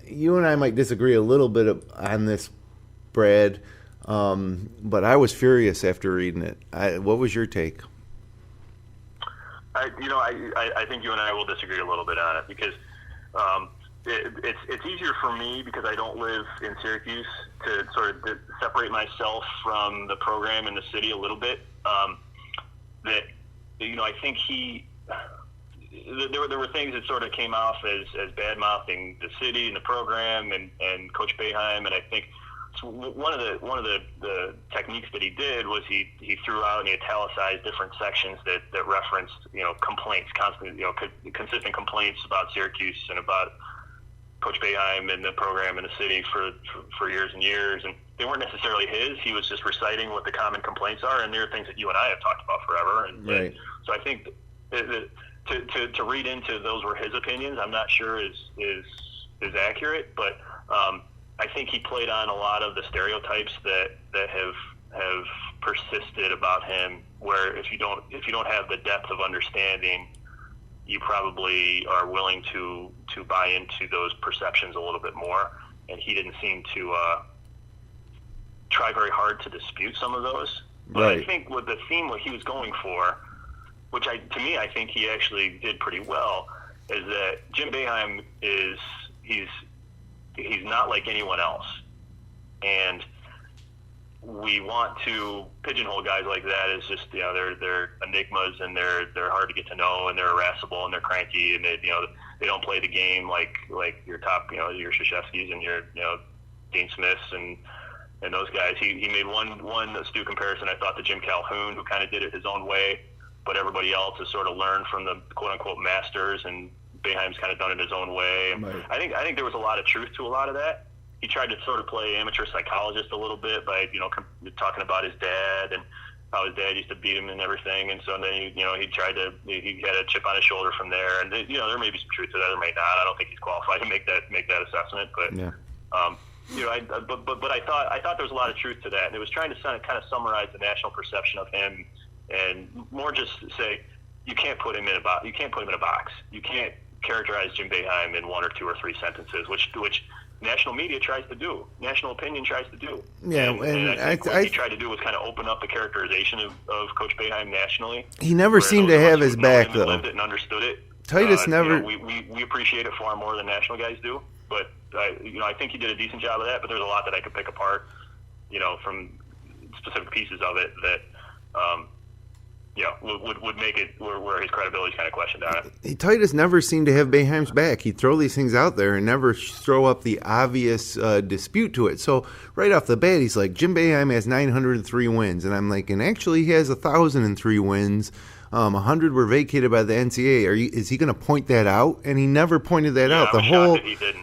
you and I might disagree a little bit on this, Brad, but I was furious after reading it. What was your take? I think you and I will disagree a little bit on it, because it's easier for me, because I don't live in Syracuse, to sort of separate myself from the program and the city a little bit. I think there were things that sort of came off as bad-mouthing the city and the program and Coach Boeheim, and I think one of the techniques that he did was he threw out and he italicized different sections that referenced complaints, consistent complaints about Syracuse and about Coach Boeheim and the program and the city for years and years, and they weren't necessarily his. He was just reciting what the common complaints are, and they're things that you and I have talked about forever. And, right. And so I think to read into those were his opinions, I'm not sure is accurate, but I think he played on a lot of the stereotypes that have persisted about him, where if you don't have the depth of understanding, you probably are willing to buy into those perceptions a little bit more. And he didn't seem to try very hard to dispute some of those. But right. I think with the theme what he was going for, which to me I think he actually did pretty well, is that Jim Boeheim he's not like anyone else, and we want to pigeonhole guys like that as just they're enigmas, and they're hard to get to know, and they're irascible, and they're cranky, and they don't play the game like your top your Krzyzewskis and your Dean Smiths and those guys. He made one astute comparison, I thought, to Jim Calhoun, who kind of did it his own way, but everybody else has sort of learned from the quote unquote masters, and Boeheim's kind of done it his own way. And right. I think there was a lot of truth to a lot of that. He tried to sort of play amateur psychologist a little bit by talking about his dad and how his dad used to beat him and everything. And so then he had a chip on his shoulder from there. And there may be some truth to that, there may not. I don't think he's qualified to make that assessment. But yeah. But I thought there was a lot of truth to that, and it was trying to kind of summarize the national perception of him, and more just say you can't put him in a box. You can't put him in a box. You can't characterize Jim Boeheim in one or two or three sentences, which national media tries to do, national opinion tries to do. Yeah, and I think what he tried to do was kind of open up the characterization of Coach Boeheim nationally. He never seemed to have his back, though. Lived it and understood it. Titus never. We appreciate it far more than national guys do, but I think he did a decent job of that. But there's a lot that I could pick apart, from specific pieces of it that. Would make it where his credibility is kind of questioned on it. Titus never seemed to have Boeheim's back. He'd throw these things out there and never throw up the obvious dispute to it. So right off the bat, he's like, Jim Boeheim has 903 wins. And I'm like, and actually he has 1,003 wins. 100 were vacated by the NCAA. Is he going to point that out? And he never pointed that out.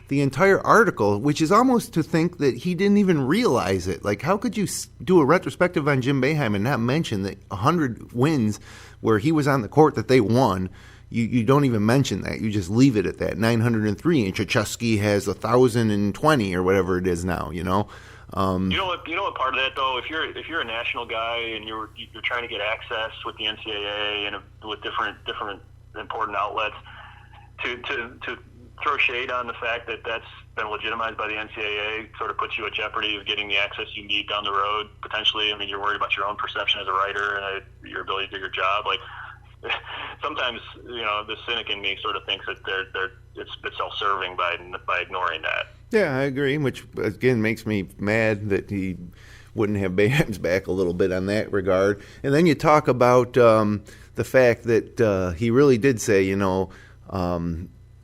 The entire article, which is almost to think that he didn't even realize it. Like, how could you do a retrospective on Jim Boeheim and not mention that 100 wins where he was on the court that they won? You don't even mention that. You just leave it at that, 903. And Krzyzewski has 1,020 or whatever it is now. You know what part of that, though, if you're a national guy and you're trying to get access with the NCAA and with different important outlets, to throw shade on the fact that that's been legitimized by the NCAA sort of puts you at jeopardy of getting the access you need down the road, potentially. I mean, you're worried about your own perception as a writer and your ability to do your job. Like, sometimes, the cynic in me sort of thinks that it's self-serving by ignoring that. Yeah, I agree, which, again, makes me mad that he wouldn't have Boeheim's back a little bit on that regard. And then you talk about the fact that he really did say,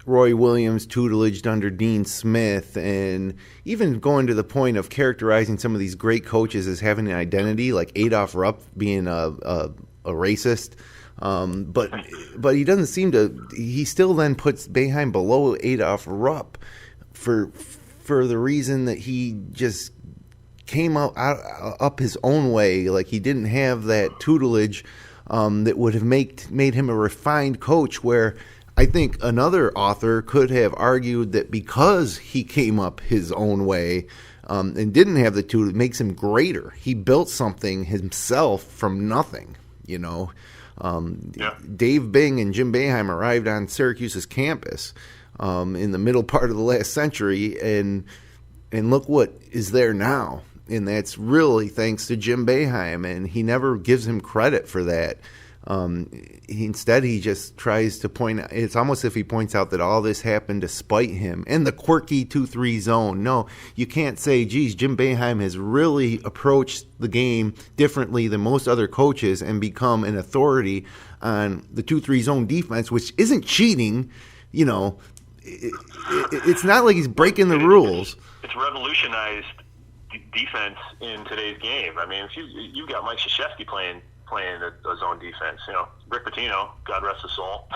Roy Williams tutelaged under Dean Smith, and even going to the point of characterizing some of these great coaches as having an identity, like Adolph Rupp being a racist. But he doesn't seem to. He still then puts Boeheim below Adolph Rupp for the reason that he just came up his own way. Like he didn't have that tutelage that would have made him a refined coach. Where I think another author could have argued that because he came up his own way and didn't have the tutelage, it makes him greater. He built something himself from nothing. Dave Bing and Jim Boeheim arrived on Syracuse's campus in the middle part of the last century, and look what is there now. And that's really thanks to Jim Boeheim, and he never gives him credit for that. Instead, he just tries to point out, it's almost if he points out that all this happened to spite him and the quirky 2-3 zone. No, you can't say, geez, Jim Boeheim has really approached the game differently than most other coaches and become an authority on the 2-3 zone defense, which isn't cheating. It's not like he's breaking the rules. It's revolutionized defense in today's game. I mean, if you've got Mike Krzyzewski playing a zone defense. Rick Pitino, God rest his soul,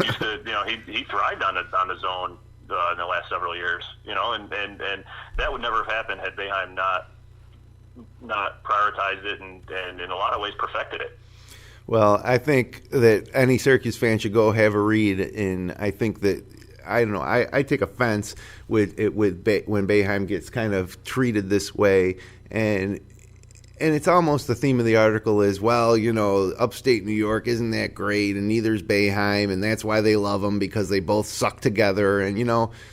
used to, he thrived on the zone in the last several years. And that would never have happened had Boeheim not prioritized it and in a lot of ways perfected it. Well, I think that any Syracuse fan should go have a read, and I think that I don't know. I take offense with when Boeheim gets kind of treated this way, and it's almost the theme of the article is, well, upstate New York isn't that great, and neither's Boeheim, and that's why they love him, because they both suck together. And,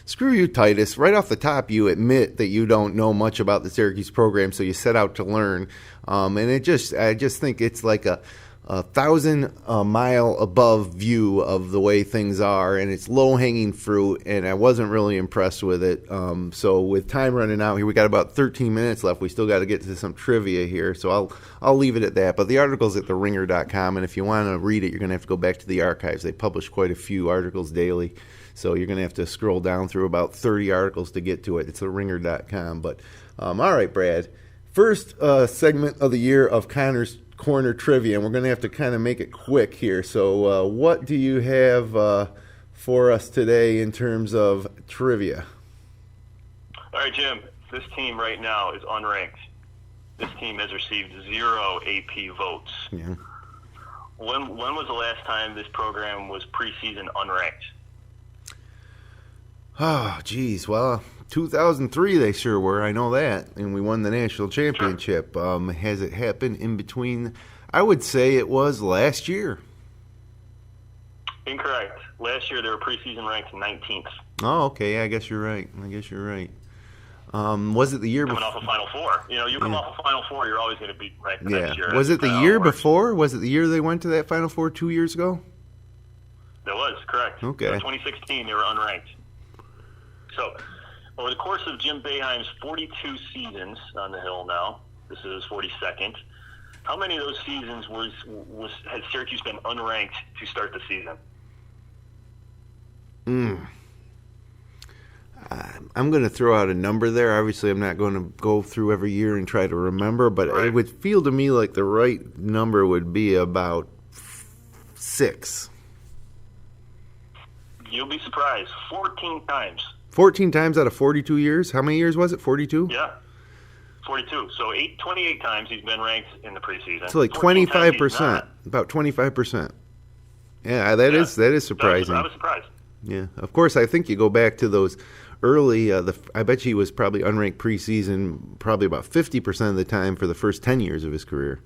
screw you, Titus. Right off the top, you admit that you don't know much about the Syracuse program, so you set out to learn. And I just think it's like a 1,000-mile above view of the way things are, and it's low-hanging fruit, and I wasn't really impressed with it. So with time running out here, we got about 13 minutes left. We still got to get to some trivia here, so I'll leave it at that. But the article's at theringer.com, and if you want to read it, you're going to have to go back to the archives. They publish quite a few articles daily, so you're going to have to scroll down through about 30 articles to get to it. It's theringer.com. But all right, Brad. First segment of the year of Connor's Corner Trivia, and we're going to have to kind of make it quick here. So what do you have for us today in terms of trivia? All right, Jim, this team right now is unranked. This team has received 0 AP votes. Yeah. When was the last time this program was preseason unranked? Oh, geez. Well, 2003 they sure were. I know that. And we won the national championship. Sure. Has it happened in between? I would say it was last year. Incorrect. Last year they were preseason ranked 19th. Oh, okay. I guess you're right. Was it the year before? Coming off a Final Four. You come off a Final Four, you're always going to be ranked the next year. Was it the year before? Was it the year they went to that Final Four 2 years ago? That was, correct. Okay. In 2016, they were unranked. So, over the course of Jim Boeheim's 42 seasons on the Hill now, this is his 42nd, how many of those seasons has Syracuse been unranked to start the season? I'm going to throw out a number there. Obviously, I'm not going to go through every year and try to remember, but right. It would feel to me like the right number would be about 6. You'll be surprised. 14 times. 14 times out of 42 years? How many years was it? 42? Yeah, 42. So 28 times he's been ranked in the preseason. So like 25%. About 25%. Yeah, that is surprising. I was surprised. Yeah, of course, I think you go back to those early, I bet he was probably unranked preseason probably about 50% of the time for the first 10 years of his career.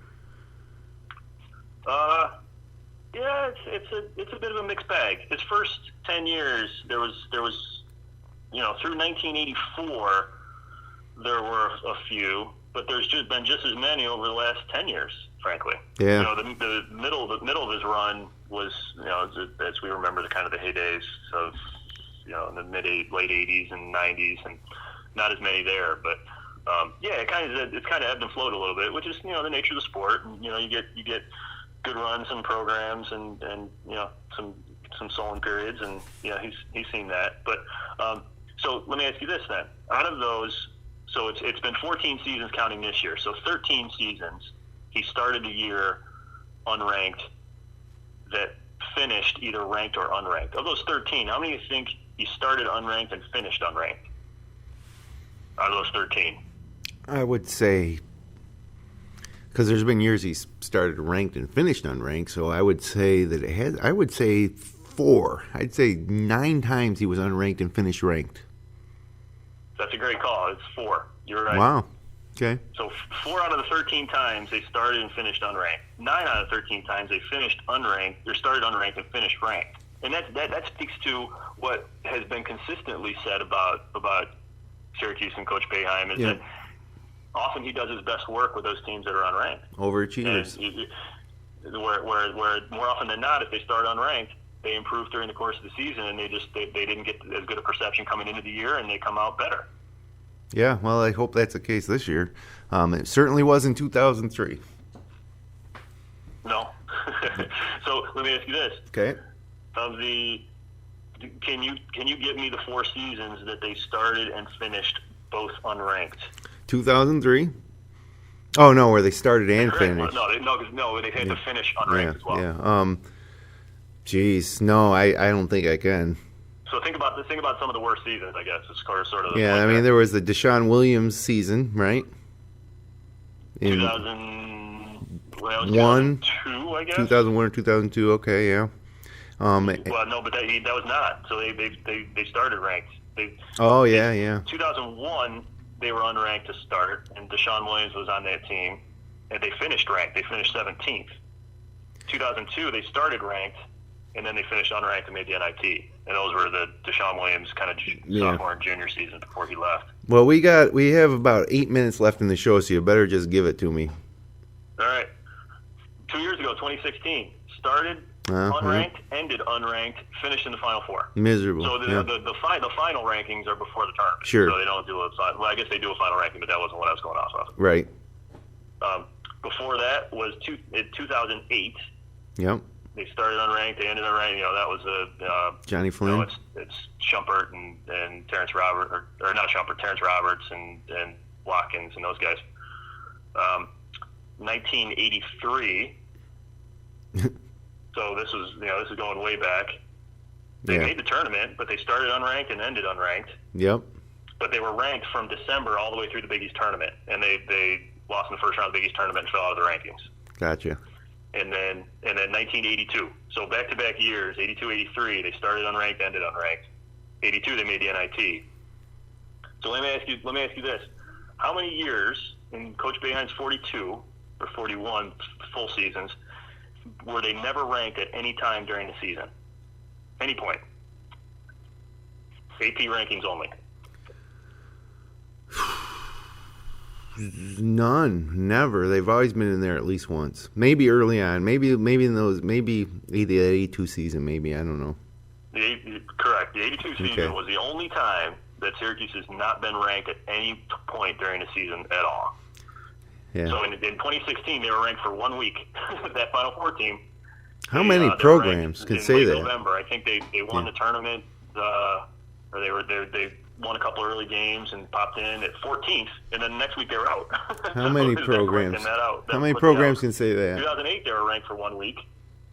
Yeah, it's a bit of a mixed bag. His first 10 years, there was through 1984, there were a few, but there's just been just as many over the last 10 years, frankly. Yeah. The middle of his run was, as we remember, the kind of the heydays of, in the late 80s and 90s, and not as many there. But it's kind of ebbed and flowed a little bit, which is the nature of the sport. And, you get good runs and programs, and some sullen periods, and he's seen that. But so let me ask you this then: out of those, so it's been 14 seasons counting this year, so 13 seasons he started the year unranked. that finished either ranked or unranked? Of those 13, how many do you think he started unranked and finished unranked out of those 13? I would say, because there's been years he's started ranked and finished unranked, so I would say that I would say 4. I'd say 9 times he was unranked and finished ranked. That's a great call. It's 4. You're right. Wow. Okay. So 4 out of the 13 times they started and finished unranked. 9 out of 13 times they finished unranked, or started unranked and finished ranked. And that speaks to what has been consistently said about Syracuse and Coach Boeheim is that often he does his best work with those teams that are unranked. Overachievers. And where more often than not, if they start unranked, they improve during the course of the season, and they didn't get as good a perception coming into the year, and they come out better. Yeah, well, I hope that's the case this year. It certainly was in 2003. No. So let me ask you this. Okay. Can you give me the 4 seasons that they started and finished both unranked? 2003. Oh no, where they started and Correct. finished. No, they had to finish unranked as well. Yeah. Geez, no, I don't think I can. So think about some of the worst seasons, I guess. It's sort of. Yeah, I mean there was the Deshaun Williams season, right? 2002, I guess. 2001 or 2002. Okay, yeah. Well, no, but that was not. So they started ranked. 2001, they were unranked to start, and Deshaun Williams was on that team, and they finished ranked. They finished 17th. 2002, they started ranked, and then they finished unranked and made the NIT. And those were the Deshaun Williams kind of sophomore and junior season before he left. Well, we have about 8 minutes left in the show, so you better just give it to me. All right. 2 years ago, 2016, started unranked, ended unranked, finished in the Final Four. Miserable. So the final rankings are before the tournament. Sure. So they don't do I guess they do a final ranking, but that wasn't what I was going off of. Right. Before that was 2008. Yep. They started unranked, they ended unranked. That was Johnny Flynn. It's Shumpert and Terrence Roberts, or not Shumpert, Terrence Roberts and Watkins and those guys. 1983. So this is going way back. They made the tournament, but they started unranked and ended unranked. Yep. But they were ranked from December all the way through the Big East tournament, and they lost in the first round of the Big East tournament and fell out of the rankings. Gotcha. And then 1982. So back-to-back years, 82, 83, they started unranked, ended unranked. 82, they made the NIT. So let me ask you this: how many years in Coach Boeheim's 42 or 41 full seasons were they never ranked at any time during the season? Any point. AP rankings only. None. Never. They've always been in there at least once. Maybe early on. Maybe in those. Maybe the 82 season. Maybe, I don't know. Correct. The 82 season was the only time that Syracuse has not been ranked at any point during the season at all. Yeah. So in 2016, they were ranked for 1 week. That Final Four team. How many programs can say that? November, I think they won the tournament, or they won a couple early games and popped in at 14th, and then the next week they were out. How many programs? How many programs can say that? 2008, they were ranked for 1 week,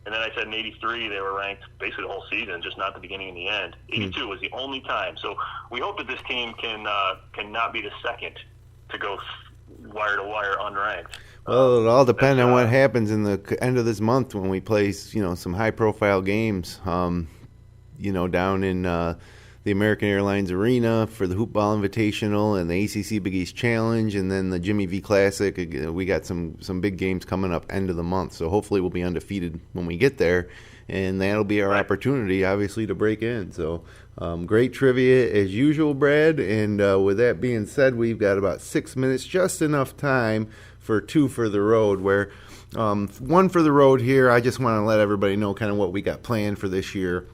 and then I said in 83 they were ranked basically the whole season, just not the beginning and the end. 82 was the only time. So we hope that this team can not be the second to go wire to wire unranked. Well, it'll all depend on what happens in the end of this month when we play, some high-profile games, down in the American Airlines Arena for the Hoop Ball Invitational and the ACC Big East Challenge, and then the Jimmy V Classic. We got some big games coming up end of the month, so hopefully we'll be undefeated when we get there, and that'll be our opportunity, obviously, to break in. So great trivia as usual, Brad, and with that being said, we've got about 6 minutes, just enough time for 2 for the road, where 1 for the road here, I just want to let everybody know kind of what we got planned for this year.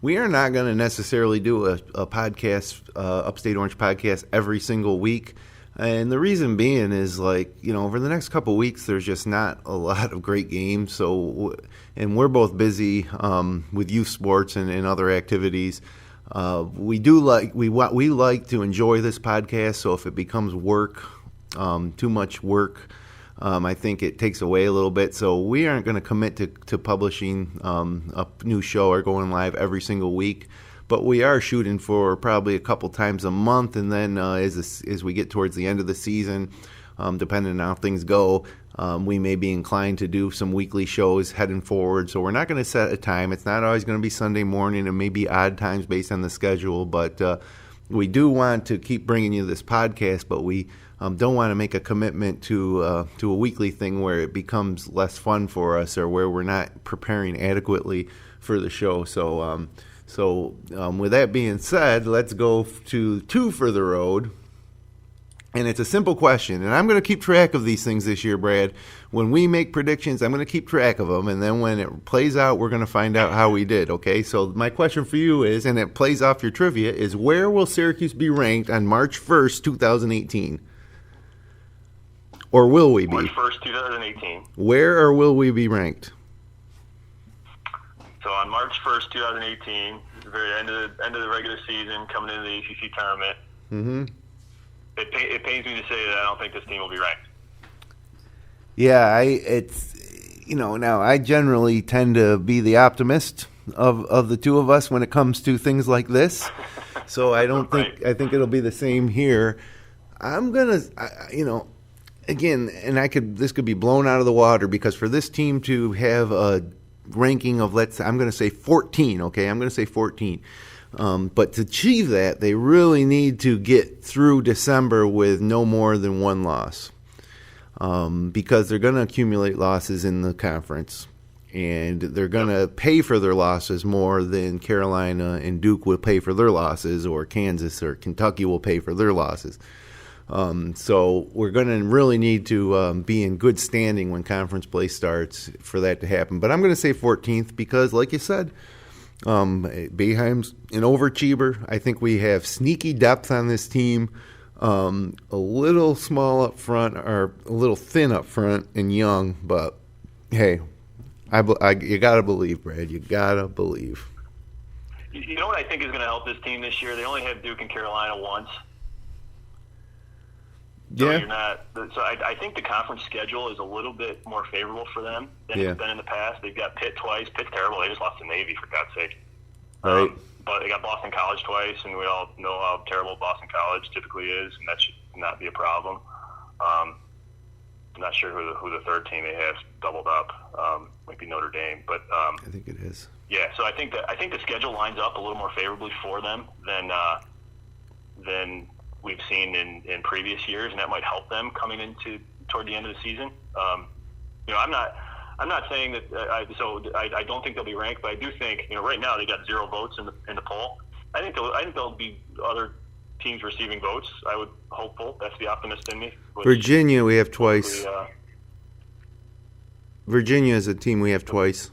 We are not going to necessarily do a podcast, Upstate Orange Podcast, every single week. And the reason being is, over the next couple of weeks, there's just not a lot of great games. So, and we're both busy with youth sports and other activities. We like to enjoy this podcast. So if it becomes work, too much work, I think it takes away a little bit. So we aren't going to commit to publishing a new show or going live every single week. But we are shooting for probably a couple times a month. And then as we get towards the end of the season, depending on how things go, we may be inclined to do some weekly shows heading forward. So we're not going to set a time. It's not always going to be Sunday morning. It may be odd times based on the schedule. But we do want to keep bringing you this podcast, but we don't want to make a commitment to a weekly thing where it becomes less fun for us or where we're not preparing adequately for the show. So with that being said, let's go to two for the road. And it's a simple question, and I'm going to keep track of these things this year, Brad. When we make predictions, I'm going to keep track of them, and then when it plays out, we're going to find out how we did, okay? So my question for you is, and it plays off your trivia, is where will Syracuse be ranked on March 1st, 2018? Or will we be? March 1st, 2018. Where or will we be ranked? So on March 1st, 2018, the very end of the regular season, coming into the ACC tournament, mm-hmm. It pains me to say that I don't think this team will be ranked. Yeah, now I generally tend to be the optimist of the two of us when it comes to things like this. So I don't think I think it'll be the same here. I'm gonna, again, and this could be blown out of the water because for this team to have a ranking of I'm going to say 14. Okay, I'm going to say 14. But to achieve that, they really need to get through December with no more than one loss because they're going to accumulate losses in the conference, and they're going to pay for their losses more than Carolina and Duke will pay for their losses, or Kansas or Kentucky will pay for their losses. So we're going to really need to be in good standing when conference play starts for that to happen. But I'm going to say 14th because, like you said, Boeheim's an overachiever. I think we have sneaky depth on this team. A little small up front, or a little thin up front and young. But hey, you gotta believe, Brad. You gotta believe. You know what I think is going to help this team this year? They only have Duke and Carolina once. So yeah. I think the conference schedule is a little bit more favorable for them than it's been in the past. They've got Pitt twice. Pitt's terrible. They just lost to Navy, for God's sake. Right. But they got Boston College twice, and we all know how terrible Boston College typically is, and that should not be a problem. I'm not sure who the third team they have doubled up. Might be Notre Dame, but I think it is. Yeah, so I think the schedule lines up a little more favorably for them than we've seen in previous years, and that might help them coming toward the end of the season. I'm not saying that. I don't think they'll be ranked, but I do think right now they got 0 votes in the poll. I think there'll be other teams receiving votes. I would hopeful. That's the optimist in me. Virginia, we have twice. Virginia is a team we have twice.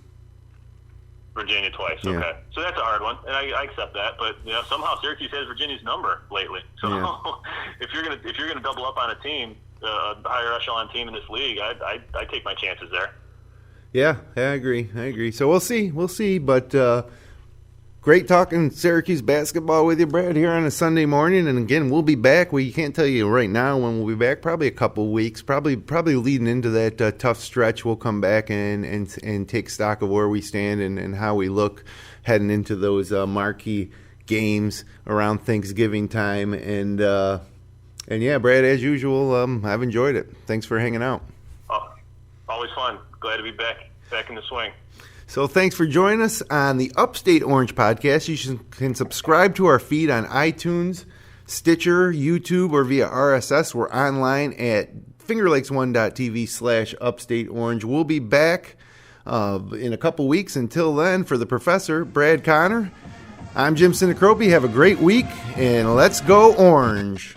Virginia twice. Yeah. Okay, so that's a hard one, and I accept that. But somehow Syracuse has Virginia's number lately. So if you're gonna double up on a team, a higher echelon team in this league, I take my chances there. Yeah, I agree. So we'll see. But great talking Syracuse basketball with you, Brad, here on a Sunday morning. And again, we'll be back. We can't tell you right now when we'll be back. Probably a couple weeks. Probably leading into that tough stretch. We'll come back and take stock of where we stand and how we look heading into those marquee games around Thanksgiving time. And yeah, Brad, as usual, I've enjoyed it. Thanks for hanging out. Oh, always fun. Glad to be back in the swing. So thanks for joining us on the Upstate Orange Podcast. You can subscribe to our feed on iTunes, Stitcher, YouTube, or via RSS. We're online at fingerlakes1.tv/Upstate Orange. We'll be back in a couple weeks. Until then, for the professor, Brad Connor, I'm Jim Sinicropi. Have a great week, and let's go Orange.